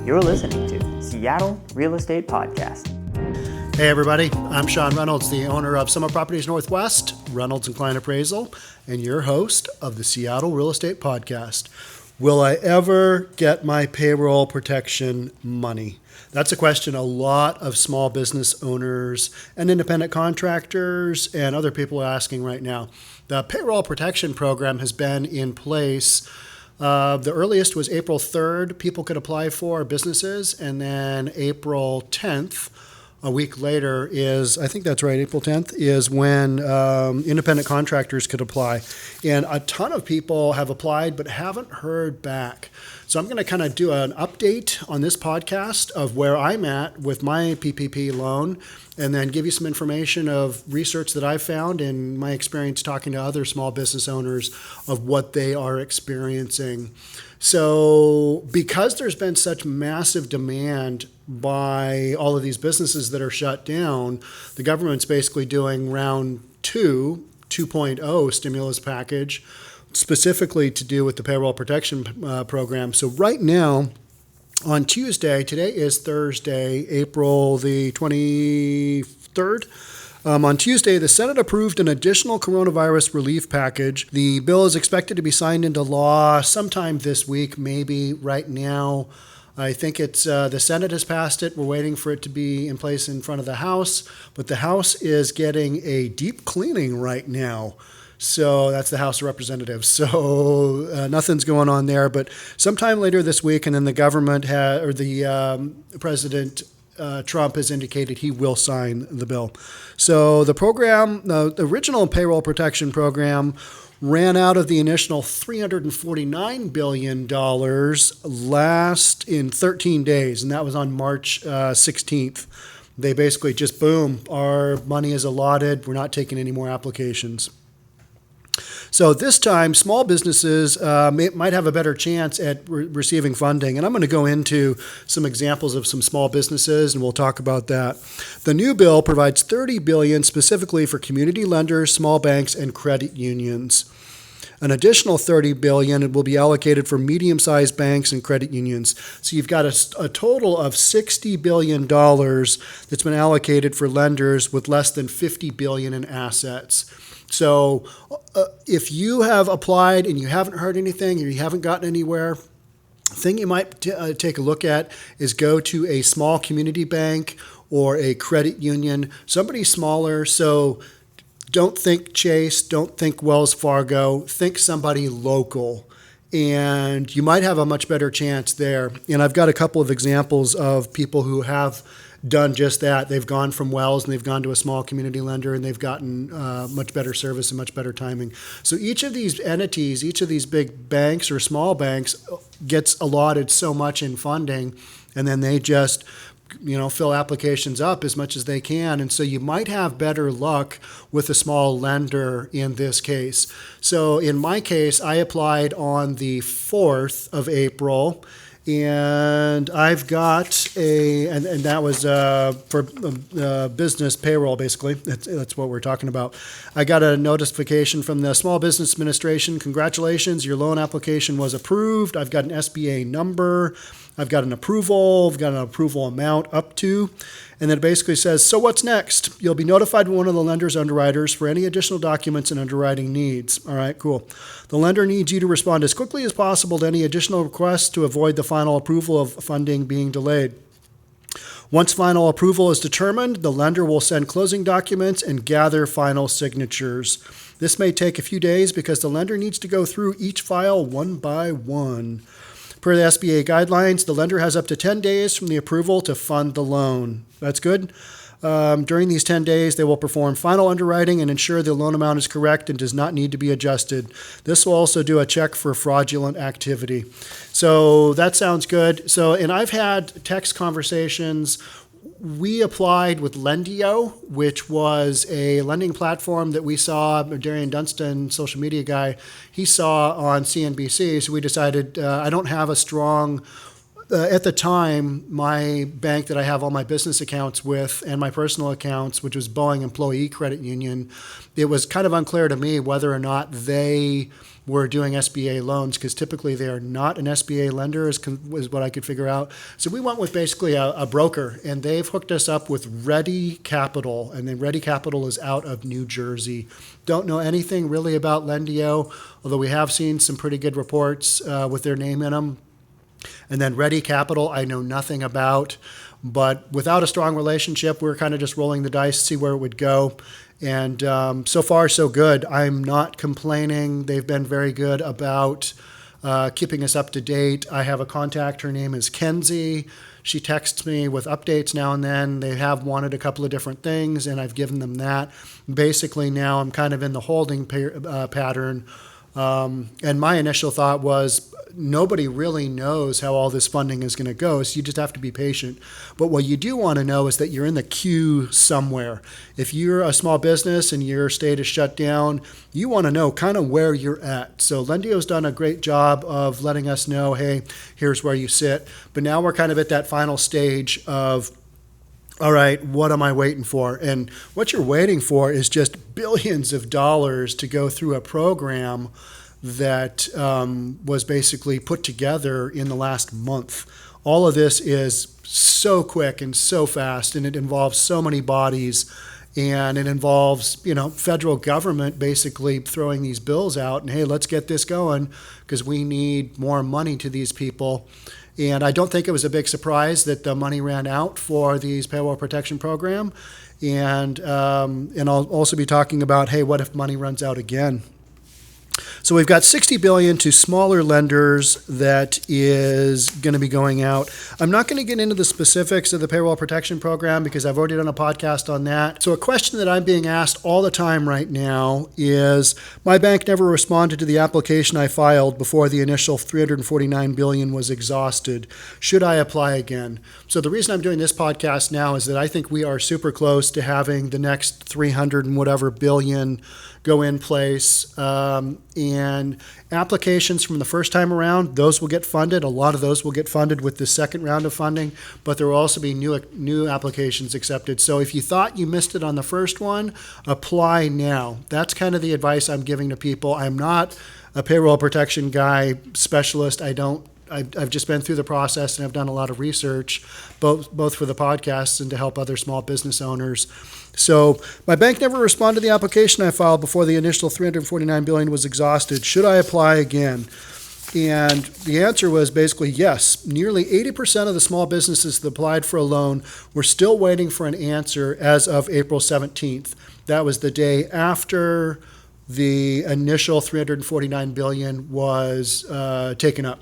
You're listening to Seattle Real Estate Podcast. Hey everybody, I'm Sean Reynolds, the owner of Summit Properties Northwest, Reynolds and Kline Appraisal, and your host of the Seattle Real Estate Podcast. Will I ever get my payroll protection money? That's a question a lot of small business owners and independent contractors and other people are asking right now. The payroll protection program has been in place. The earliest was April 3rd, people could apply for businesses, and then April 10th, a week later is, I think that's right, April 10th, is when independent contractors could apply. And a ton of people have applied but haven't heard back. So I'm going to kind of do an update on this podcast of where I'm at with my PPP loan and then give you some information of research that I've found and my experience talking to other small business owners of what they are experiencing. So because there's been such massive demand by all of these businesses that are shut down, the government's basically doing round 2.0 stimulus package, specifically to do with the payroll protection program. So right now, on Tuesday, today is Thursday, April the 23rd, on Tuesday, the Senate approved an additional coronavirus relief package. The bill is expected to be signed into law sometime this week, maybe right now. I think it's the Senate has passed it. We're waiting for it to be in place in front of the House, but the House is getting a deep cleaning right now. So that's the House of Representatives. So nothing's going on there, but sometime later this week, and then the government President Trump has indicated he will sign the bill. So the program, the original payroll protection program, ran out of the initial $349 billion last in 13 days, and that was on March 16th. They basically just, boom, our money is allotted. We're not taking any more applications. So this time, small businesses might have a better chance at receiving funding. And I'm going to go into some examples of some small businesses, and we'll talk about that. The new bill provides $30 billion specifically for community lenders, small banks, and credit unions. An additional $30 billion will be allocated for medium-sized banks and credit unions. So you've got a total of $60 billion that's been allocated for lenders with less than $50 billion in assets. So if you have applied and you haven't heard anything or you haven't gotten anywhere, the thing you might take a look at is go to a small community bank or a credit union, somebody smaller. So don't think Chase, don't think Wells Fargo, think somebody local. And you might have a much better chance there. And I've got a couple of examples of people who have done just that. They've gone from Wells and they've gone to a small community lender and they've gotten much better service and much better timing. So each of these entities, each of these big banks or small banks gets allotted so much in funding, and then they just fill applications up as much as they can. And so you might have better luck with a small lender in this case. So in my case, I applied on the 4th of April. And I've got and that was for business payroll, basically. That's what we're talking about. I got a notification from the Small Business Administration. Congratulations, your loan application was approved. I've got an SBA number. I've got an approval. I've got an approval amount up to. And then it basically says, so what's next? You'll be notified by one of the lender's underwriters for any additional documents and underwriting needs. All right, cool. The lender needs you to respond as quickly as possible to any additional requests to avoid the final approval of funding being delayed. Once final approval is determined, the lender will send closing documents and gather final signatures. This may take a few days because the lender needs to go through each file one by one. Per the SBA guidelines, the lender has up to 10 days from the approval to fund the loan. That's good. During these 10 days, they will perform final underwriting and ensure the loan amount is correct and does not need to be adjusted. This will also do a check for fraudulent activity. So that sounds good. And I've had text conversations. We applied with Lendio, which was a lending platform that we saw, Darian Dunstan, social media guy, he saw on CNBC. So we decided I don't have a strong at the time, my bank that I have all my business accounts with and my personal accounts, which was Boeing Employee Credit Union, it was kind of unclear to me whether or not they were doing SBA loans, because typically they are not an SBA lender, is what I could figure out. So we went with basically a broker, and they've hooked us up with Ready Capital, and then Ready Capital is out of New Jersey. Don't know anything really about Lendio, although we have seen some pretty good reports with their name in them. And then Ready Capital, I know nothing about, but without a strong relationship, we're kind of just rolling the dice, see where it would go. And so far, so good. I'm not complaining. They've been very good about keeping us up to date. I have a contact. Her name is Kenzie. She texts me with updates now and then. They have wanted a couple of different things, and I've given them that. Basically, now I'm kind of in the holding pattern. And my initial thought was, nobody really knows how all this funding is going to go, so you just have to be patient. But what you do want to know is that you're in the queue somewhere. If you're a small business and your state is shut down, you want to know kind of where you're at. So Lendio's done a great job of letting us know, hey, here's where you sit. But now we're kind of at that final stage of, all right, what am I waiting for? And what you're waiting for is just billions of dollars to go through a program that was basically put together in the last month. All of this is so quick and so fast, and it involves so many bodies, and it involves, federal government basically throwing these bills out and, hey, let's get this going because we need more money to these people. And I don't think it was a big surprise that the money ran out for these payroll protection program. And I'll also be talking about, hey, what if money runs out again? So we've got $60 billion to smaller lenders that is going to be going out. I'm not going to get into the specifics of the payroll protection program because I've already done a podcast on that. So a question that I'm being asked all the time right now is, my bank never responded to the application I filed before the initial $349 billion was exhausted. Should I apply again? So the reason I'm doing this podcast now is that I think we are super close to having the next 300 and whatever billion go in place. And applications from the first time around, those will get funded. A lot of those will get funded with the second round of funding, but there will also be new applications accepted. So if you thought you missed it on the first one, apply now. That's kind of the advice I'm giving to people. I'm not a payroll protection guy, specialist. I've just been through the process, and I've done a lot of research, both for the podcasts and to help other small business owners. So my bank never responded to the application I filed before the initial $349 billion was exhausted. Should I apply again? And the answer was basically yes. Nearly 80% of the small businesses that applied for a loan were still waiting for an answer as of April 17th. That was the day after the initial $349 billion was taken up.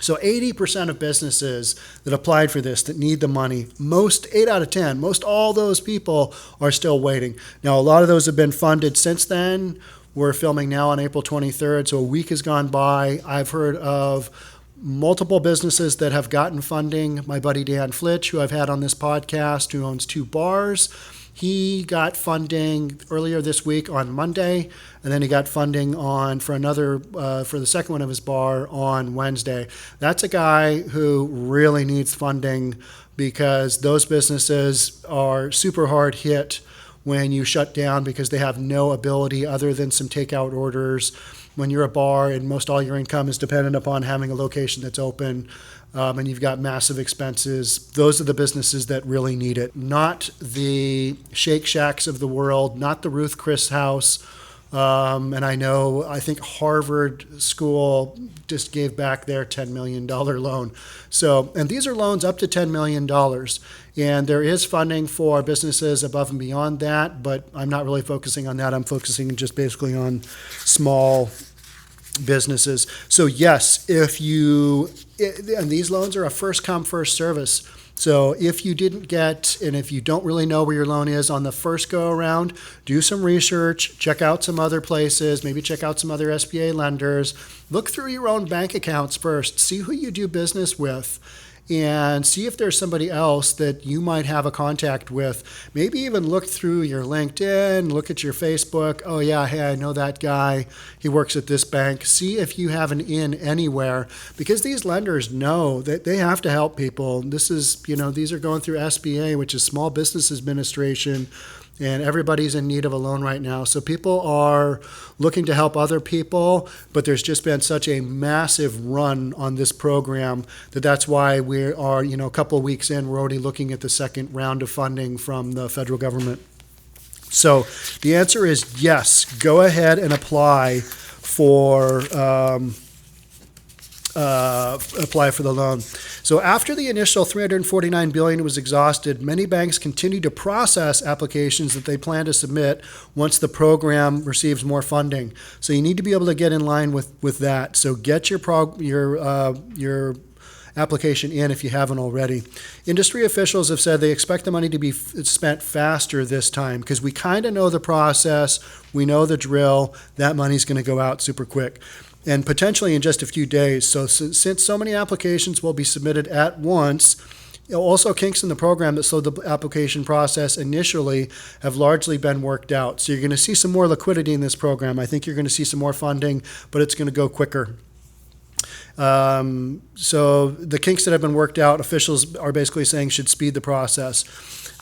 So 80% of businesses that applied for this, that need the money, 8 out of 10, most all those people are still waiting. Now, a lot of those have been funded since then. We're filming now on April 23rd, so a week has gone by. I've heard of multiple businesses that have gotten funding. My buddy Dan Flitch, who I've had on this podcast, who owns 2 bars, he got funding earlier this week on Monday, and then he got funding for the second one of his bar on Wednesday. That's a guy who really needs funding because those businesses are super hard hit when you shut down because they have no ability other than some takeout orders. When you're a bar and most all your income is dependent upon having a location that's open, and you've got massive expenses, those are the businesses that really need it. Not the Shake Shacks of the world, not the Ruth Chris House. And I think Harvard School just gave back their $10 million loan. So, and these are loans up to $10 million. And there is funding for businesses above and beyond that, but I'm not really focusing on that. I'm focusing just basically on small businesses. So yes, and these loans are a first come, first service. So if you didn't get, and if you don't really know where your loan is on the first go around, do some research, check out some other places, maybe check out some other SBA lenders, look through your own bank accounts first, see who you do business with, and see if there's somebody else that you might have a contact with. Maybe even look through your LinkedIn, look at your Facebook. Oh yeah, hey, I know that guy. He works at this bank. See if you have an in anywhere, because these lenders know that they have to help people. These are going through SBA, which is Small Business Administration. and everybody's in need of a loan right now. So people are looking to help other people, but there's just been such a massive run on this program that's why we are, a couple of weeks in, we're already looking at the second round of funding from the federal government. So the answer is yes, go ahead and apply for the loan. So after the initial $349 billion was exhausted, many banks continue to process applications that they plan to submit once the program receives more funding. So you need to be able to get in line with that. So get your application in if you haven't already. Industry officials have said they expect the money to be spent faster this time because we kind of know the process, we know the drill, that money's going to go out super quick and potentially in just a few days. So since so many applications will be submitted at once, also kinks in the program that slowed the application process initially have largely been worked out. So you're going to see some more liquidity in this program. I think you're going to see some more funding, but it's going to go quicker. So the kinks that have been worked out, officials are basically saying should speed the process.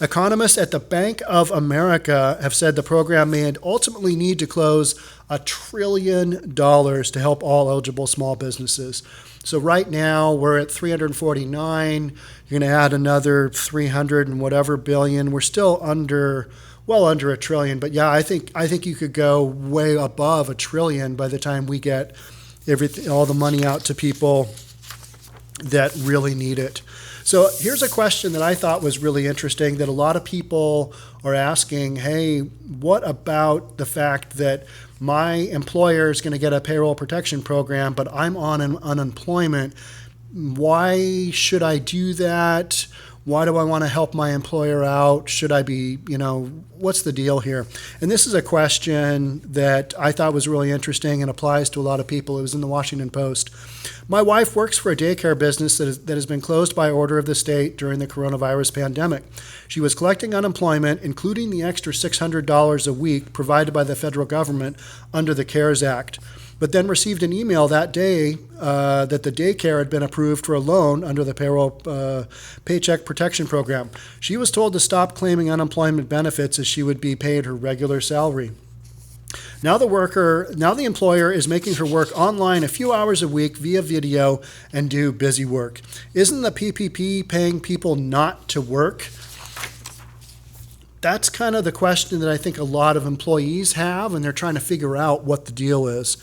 Economists at the Bank of America have said the program may ultimately need to close $1 trillion to help all eligible small businesses. So right now we're at 349. You're going to add another 300 and whatever billion. We're still well under $1 trillion. But yeah, I think you could go way above $1 trillion by the time we get all the money out to people that really need it. So here's a question that I thought was really interesting that a lot of people are asking, hey, what about the fact that my employer is going to get a payroll protection program, but I'm on unemployment? Why should I do that? Why do I want to help my employer out? Should I be, what's the deal here? And this is a question that I thought was really interesting and applies to a lot of people. It was in the Washington Post. My wife works for a daycare business that has been closed by order of the state during the coronavirus pandemic. She was collecting unemployment, including the extra $600 a week provided by the federal government under the CARES Act, but then received an email that day that the daycare had been approved for a loan under the Payroll Paycheck Protection Program. She was told to stop claiming unemployment benefits as she would be paid her regular salary. Now the employer is making her work online a few hours a week via video and do busy work. Isn't the PPP paying people not to work? That's kind of the question that I think a lot of employees have, and they're trying to figure out what the deal is.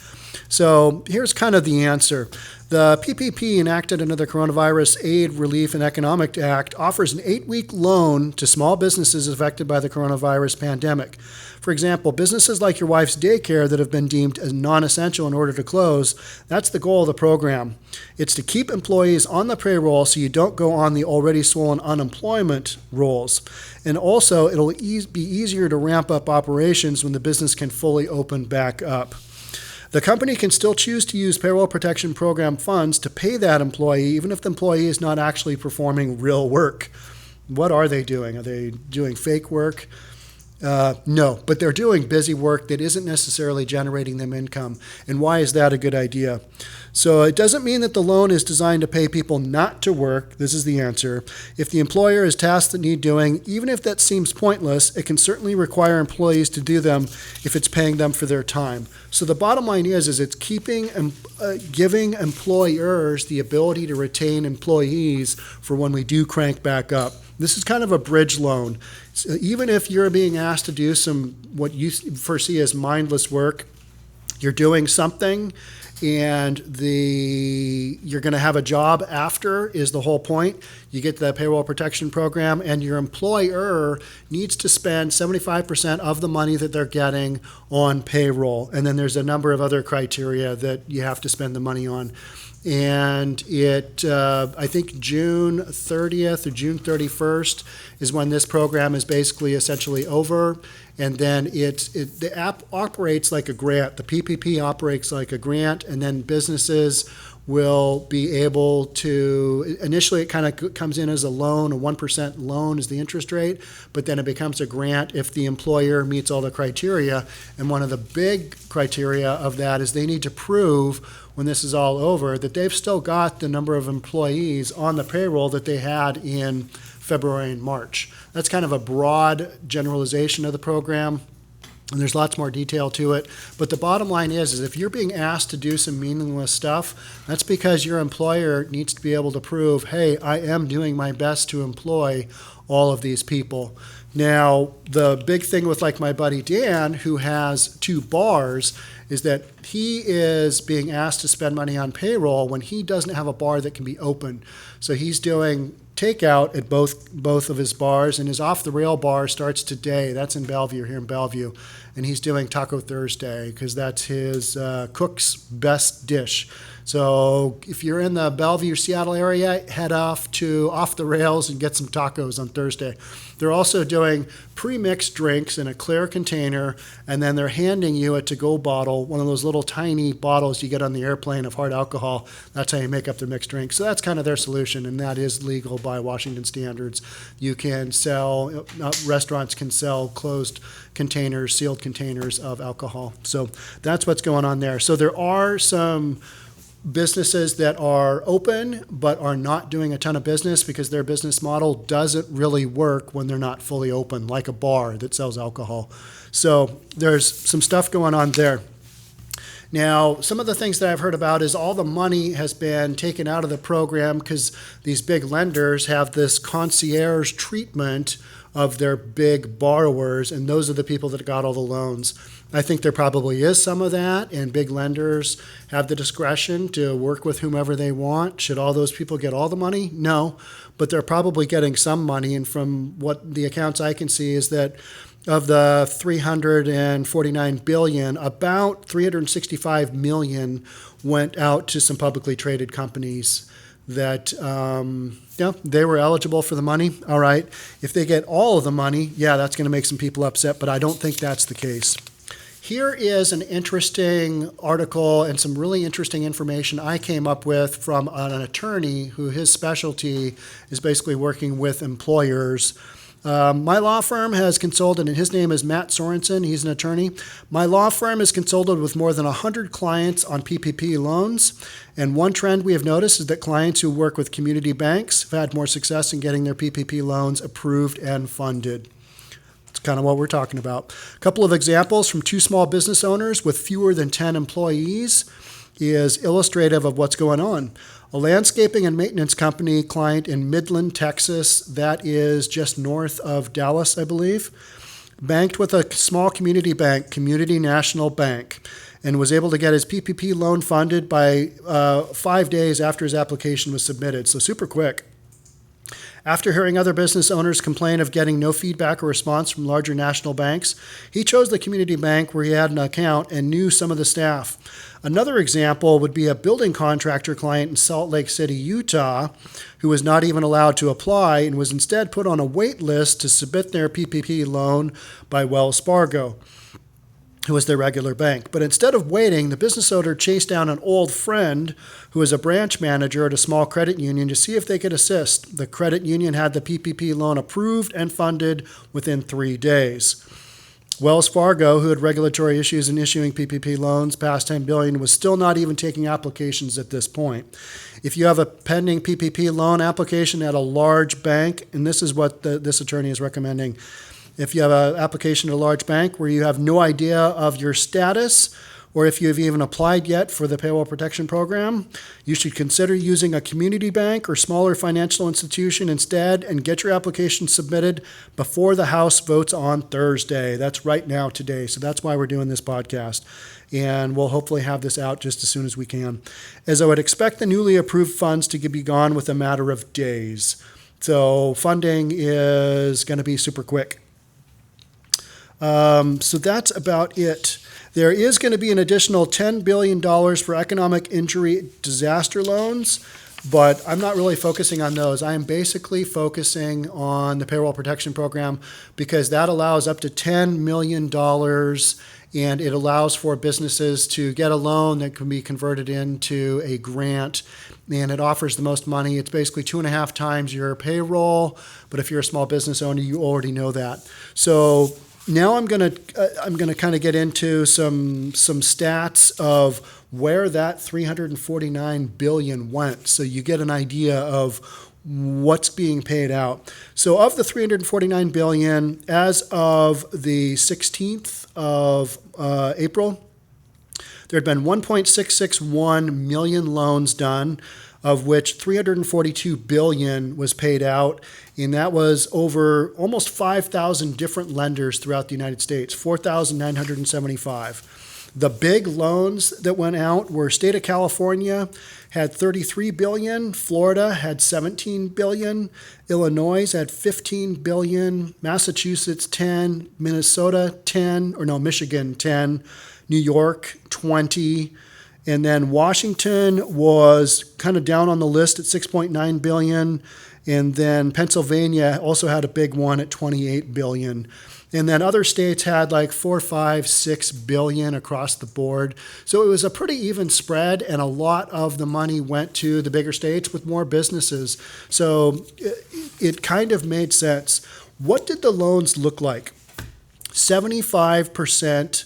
So here's kind of the answer. The PPP, enacted under the Coronavirus Aid, Relief, and Economic Act, offers an 8-week loan to small businesses affected by the coronavirus pandemic. For example, businesses like your wife's daycare that have been deemed as non-essential in order to close, that's the goal of the program. It's to keep employees on the payroll so you don't go on the already swollen unemployment rolls. And also, it'll be easier to ramp up operations when the business can fully open back up. The company can still choose to use Payroll Protection Program funds to pay that employee, even if the employee is not actually performing real work. What are they doing? Are they doing fake work? No, but they're doing busy work that isn't necessarily generating them income. And why is that a good idea? So it doesn't mean that the loan is designed to pay people not to work. This is the answer. If the employer has tasks that need doing, even if that seems pointless, it can certainly require employees to do them if it's paying them for their time. So the bottom line is it's giving employers the ability to retain employees for when we do crank back up. This is kind of a bridge loan. So even if you're being asked to do what you foresee as mindless work, you're doing something, and you're going to have a job after is the whole point. You get the payroll protection program, and your employer needs to spend 75% of the money that they're getting on payroll. And then there's a number of other criteria that you have to spend the money on. And I think June 30th or June 31st is when this program is basically essentially over. And then the app operates like a grant. The PPP operates like a grant, and then businesses will be able to, initially it kind of comes in as a loan, a 1% loan is the interest rate, but then it becomes a grant if the employer meets all the criteria. And one of the big criteria of that is they need to prove when this is all over, that they've still got the number of employees on the payroll that they had in February and March. That's kind of a broad generalization of the program, and there's lots more detail to it. But the bottom line is if you're being asked to do some meaningless stuff, that's because your employer needs to be able to prove, hey, I am doing my best to employ all of these people. Now, the big thing with like my buddy Dan, who has 2 bars, is that he is being asked to spend money on payroll when he doesn't have a bar that can be open. So he's doing takeout at both of his bars, and his off-the-rail bar starts today. That's in Bellevue, here in Bellevue. And he's doing Taco Thursday because that's his cook's best dish. So if you're in the Bellevue, Seattle area, head off the rails and get some tacos on Thursday. They're also doing pre-mixed drinks in a clear container, and then they're handing you a to-go bottle, one of those little tiny bottles you get on the airplane of hard alcohol. That's how you make up the mixed drink. So that's kind of their solution, and that is legal by Washington standards. You can sell, restaurants can sell closed containers, sealed containers of alcohol. So that's what's going on there. So there are some businesses that are open but are not doing a ton of business because their business model doesn't really work when they're not fully open, like a bar that sells alcohol. So there's some stuff going on there. Now, some of the things that I've heard about is all the money has been taken out of the program because these big lenders have this concierge treatment of their big borrowers, and those are the people that got all the loans. I think there probably is some of that, and big lenders have the discretion to work with whomever they want. Should all those people get all the money? No, but they're probably getting some money, and from what the accounts I can see is that of the $349 billion, about $365 million went out to some publicly traded companies that they were eligible for the money. All right, if they get all of the money, that's going to make some people upset, but I don't think that's the case. Here is an interesting article and some really interesting information I came up with from an attorney who his specialty is basically working with employers. My law firm has consulted, and his name is Matt Sorensen. He's an attorney. My law firm has consulted with more than 100 clients on PPP loans. And one trend we have noticed is that clients who work with community banks have had more success in getting their PPP loans approved and funded. That's kind of what we're talking about. A couple of examples from 2 small business owners with fewer than 10 employees is illustrative of what's going on. A landscaping and maintenance company client in Midland, Texas, that is just north of Dallas, I believe, banked with a small community bank, Community National Bank, and was able to get his PPP loan funded by 5 days after his application was submitted, so super quick. After hearing other business owners complain of getting no feedback or response from larger national banks, he chose the community bank where he had an account and knew some of the staff. Another example would be a building contractor client in Salt Lake City, Utah, who was not even allowed to apply and was instead put on a wait list to submit their PPP loan by Wells Fargo, who was their regular bank. But instead of waiting, the business owner chased down an old friend who was a branch manager at a small credit union to see if they could assist. The credit union had the PPP loan approved and funded within 3 days. Wells Fargo, who had regulatory issues in issuing PPP loans past $10 billion, was still not even taking applications at this point. If you have a pending PPP loan application at a large bank, and this is what this attorney is recommending, if you have an application at a large bank where you have no idea of your status, or if you have even applied yet for the Payroll Protection Program, you should consider using a community bank or smaller financial institution instead and get your application submitted before the House votes on Thursday. That's right now, today. So that's why we're doing this podcast. And we'll hopefully have this out just as soon as we can. As I would expect the newly approved funds to be gone with a matter of days. So funding is going to be super quick. So that's about it. There is going to be an additional $10 billion for economic injury disaster loans, but I'm not really focusing on those. I am basically focusing on the Payroll Protection Program because that allows up to $10 million, and it allows for businesses to get a loan that can be converted into a grant, and it offers the most money. It's basically 2.5 times your payroll, but if you're a small business owner, you already know that. So now I'm gonna kind of get into some stats of where that 349 billion went, so you get an idea of what's being paid out. So of the 349 billion, as of the 16th of April, there had been 1.661 million loans done, of which 342 billion was paid out, and that was over almost 5,000 different lenders throughout the United States, 4,975. The big loans that went out were state of California had 33 billion, Florida had 17 billion, Illinois had 15 billion, Massachusetts 10, Minnesota 10, Michigan 10, New York 20, and then Washington was kind of down on the list at 6.9 billion, and then Pennsylvania also had a big one at 28 billion. And then other states had like 4, 5, 6 billion across the board. So it was a pretty even spread, and a lot of the money went to the bigger states with more businesses. So it kind of made sense. What did the loans look like? 17%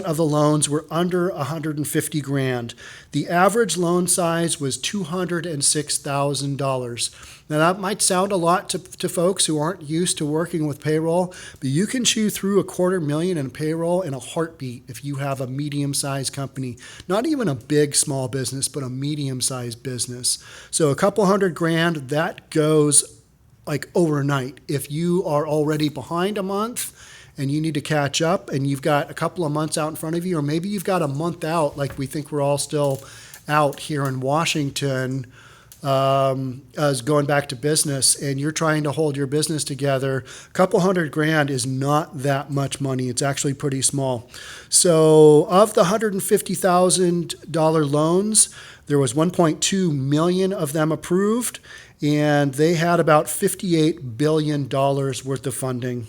of the loans were under 150 grand. The average loan size was $206,000. Now that might sound a lot to folks who aren't used to working with payroll, but you can chew through $250,000 in payroll in a heartbeat if you have a medium-sized company. Not even a big small business, but a medium-sized business. So a couple $100,000, that goes like overnight. If you are already behind a month and you need to catch up and you've got a couple of months out in front of you, or maybe you've got a month out, like we think we're all still out here in Washington, as going back to business, and you're trying to hold your business together, a couple $100,000 is not that much money. It's actually pretty small. So of the $150,000 loans, there was 1.2 million of them approved, and they had about $58 billion worth of funding.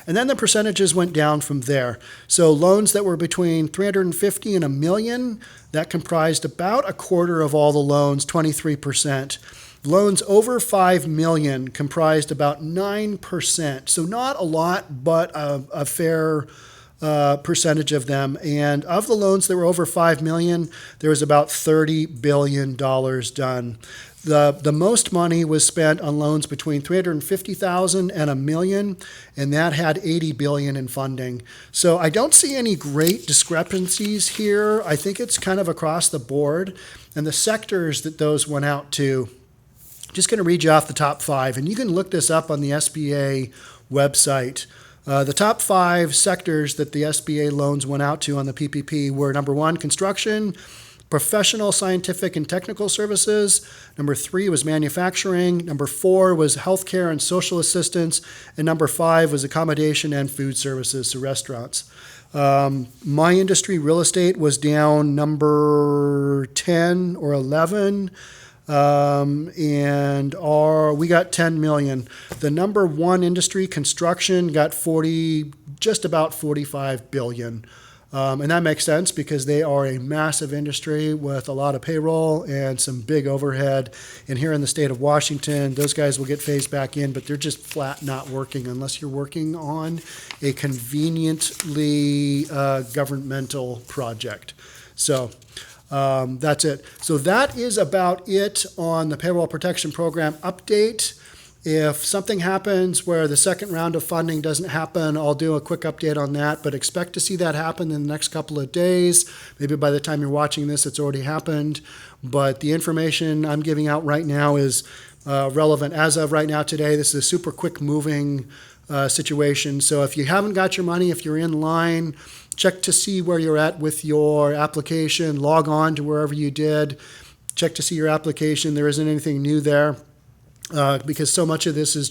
And then the percentages went down from there. So loans that were between 350 and a million, that comprised about a quarter of all the loans, 23%. Loans over 5 million comprised about 9%. So not a lot, but a fair percentage of them. And of the loans that were over 5 million, there was about $30 billion done. The most money was spent on loans between $350,000 and $1 million, and that had $80 billion in funding. So I don't see any great discrepancies here. I think it's kind of across the board. And the sectors that those went out to, just going to read you off the top 5, and you can look this up on the SBA website. The top 5 sectors that the SBA loans went out to on the PPP were, number 1, construction, professional, scientific, and technical services. Number 3 was manufacturing. Number 4 was healthcare and social assistance. And number 5 was accommodation and food services, so restaurants. My industry, real estate, was down number 10 or 11. And we got 10 million. The number 1 industry, construction, got just about 45 billion. And that makes sense because they are a massive industry with a lot of payroll and some big overhead. And here in the state of Washington, those guys will get phased back in, but they're just flat not working unless you're working on a conveniently governmental project. So that's it. So that is about it on the Payroll Protection Program update. If something happens where the second round of funding doesn't happen, I'll do a quick update on that, but expect to see that happen in the next couple of days. Maybe by the time you're watching this, it's already happened. But the information I'm giving out right now is relevant as of right now today. This is a super quick moving situation. So if you haven't got your money, if you're in line, check to see where you're at with your application. Log on to wherever you did. Check to see your application. There isn't anything new there. Because so much of this is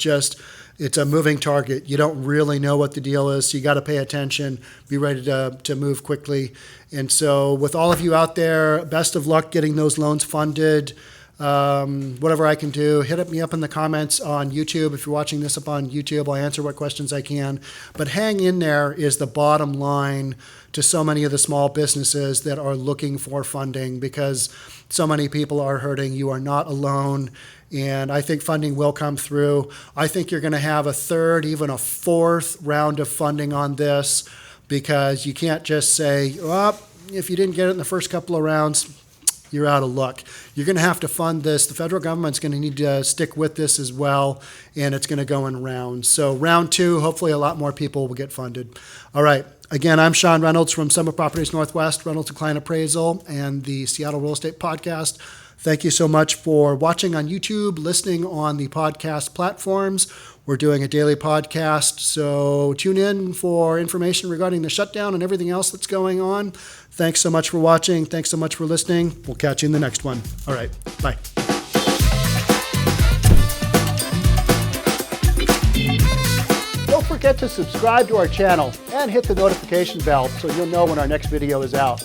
it's a moving target. You don't really know what the deal is, so you got to pay attention, be ready to move quickly. And so with all of you out there, best of luck getting those loans funded. whatever I can do. Hit me up in the comments on YouTube. If you're watching this up on YouTube, I'll answer what questions I can. But hang in there is the bottom line to so many of the small businesses that are looking for funding, because so many people are hurting. You are not alone. And I think funding will come through. I think you're going to have a third, even a fourth round of funding on this, because you can't just say, oh, if you didn't get it in the first couple of rounds, you're out of luck. You're going to have to fund this. The federal government's going to need to stick with this as well, and it's going to go in rounds. So round 2, hopefully a lot more people will get funded. All right. Again, I'm Sean Reynolds from Summit Properties Northwest, Reynolds and Kline Appraisal, and the Seattle Real Estate Podcast. Thank you so much for watching on YouTube, listening on the podcast platforms. We're doing a daily podcast, so tune in for information regarding the shutdown and everything else that's going on. Thanks so much for watching. Thanks so much for listening. We'll catch you in the next one. All right, bye. Don't forget to subscribe to our channel and hit the notification bell so you'll know when our next video is out.